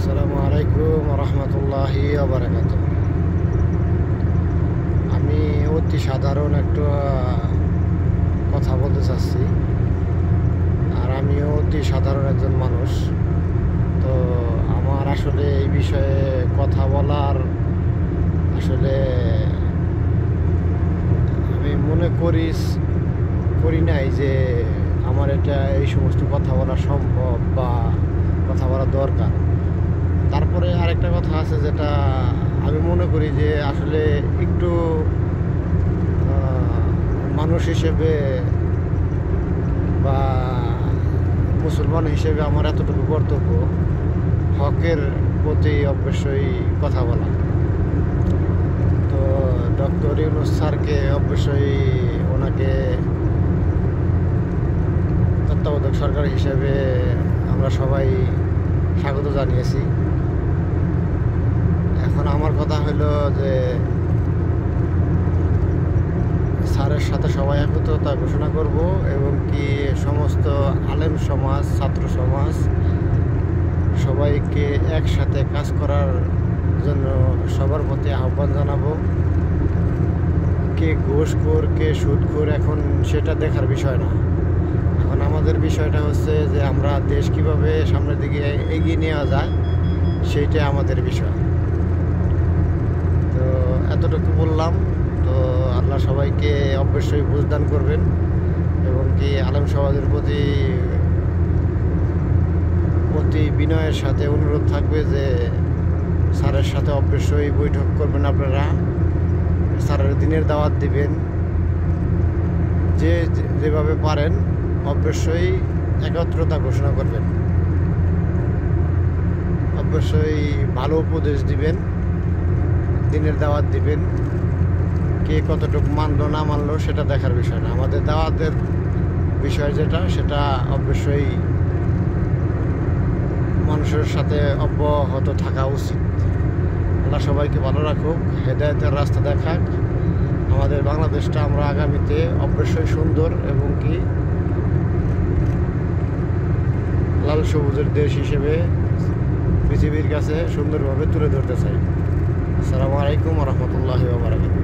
আসসালামু আলাইকুম রহমতুল্লাহি বারাকাতুহ। আমি অতি সাধারণ একটা কথা বলতে চাচ্ছি, আর আমিও অতি সাধারণ একজন মানুষ। তো আমার আসলে এই বিষয়ে কথা বলার আসলে আমি মনে করি নাই যে আমার এটা এই সমস্ত কথা বলা সম্ভব বা কথা বলা দরকার। তারপরে আরেকটা কথা আছে যেটা আমি মনে করি যে আসলে একটু মানুষ হিসেবে বা মুসলমান হিসেবে আমার এতটুকু কর্তব্য হকের প্রতি অবশ্যই কথা বলা। তো ডক্টর ইউনূস স্যারকে অবশ্যই ওনাকে তত্ত্বাবধায়ক সরকার হিসেবে আমরা সবাই স্বাগত জানিয়েছি। এখন আমার কথা হলো যে স্যারের সাথে সবাই একত্রতা ঘোষণা করব এবং কি সমস্ত আলেম সমাজ, ছাত্র সমাজ সবাইকে একসাথে কাজ করার জন্য সবার প্রতি আহ্বান জানাবো। কে ঘুষখোর কে সুদখোর এখন সেটা দেখার বিষয় না। এখন আমাদের বিষয়টা হচ্ছে যে আমরা দেশ কিভাবে সামনের দিকে এগিয়ে নেওয়া যায় সেইটাই আমাদের বিষয়। তো এতটুকু বললাম। তো আল্লাহ সবাইকে অবশ্যই বুঝদান করবেন এবং কি আলেম সমাজের প্রতি অতি বিনয়ের সাথে অনুরোধ থাকবে যে স্যারের সাথে অবশ্যই বৈঠক করবেন, আপনারা স্যারের দিনের দাওয়াত দিবেন, যেভাবে পারেন অবশ্যই একত্রতা ঘোষণা করবেন, অবশ্যই ভালো উপদেশ দিবেন, দিনের দাওয়াত দিবেন। কে কতটুকু মানলো না মানলো সেটা দেখার বিষয় না। আমাদের দাওয়াতের বিষয় যেটা সেটা অবশ্যই মানুষের সাথে অব্যাহত থাকা উচিত। আল্লাহ সবাইকে ভালো রাখুক, হেদায়েতের রাস্তা দেখাক। আমাদের বাংলাদেশটা আমরা আগামীতে অবশ্যই সুন্দর এবং কি লাল সবুজের দেশ হিসেবে পৃথিবীর কাছে সুন্দরভাবে তুলে ধরতে চাই। আসসালামু আলাইকুম রহমতুল্লাহি ওয়া বারাকাতুহু।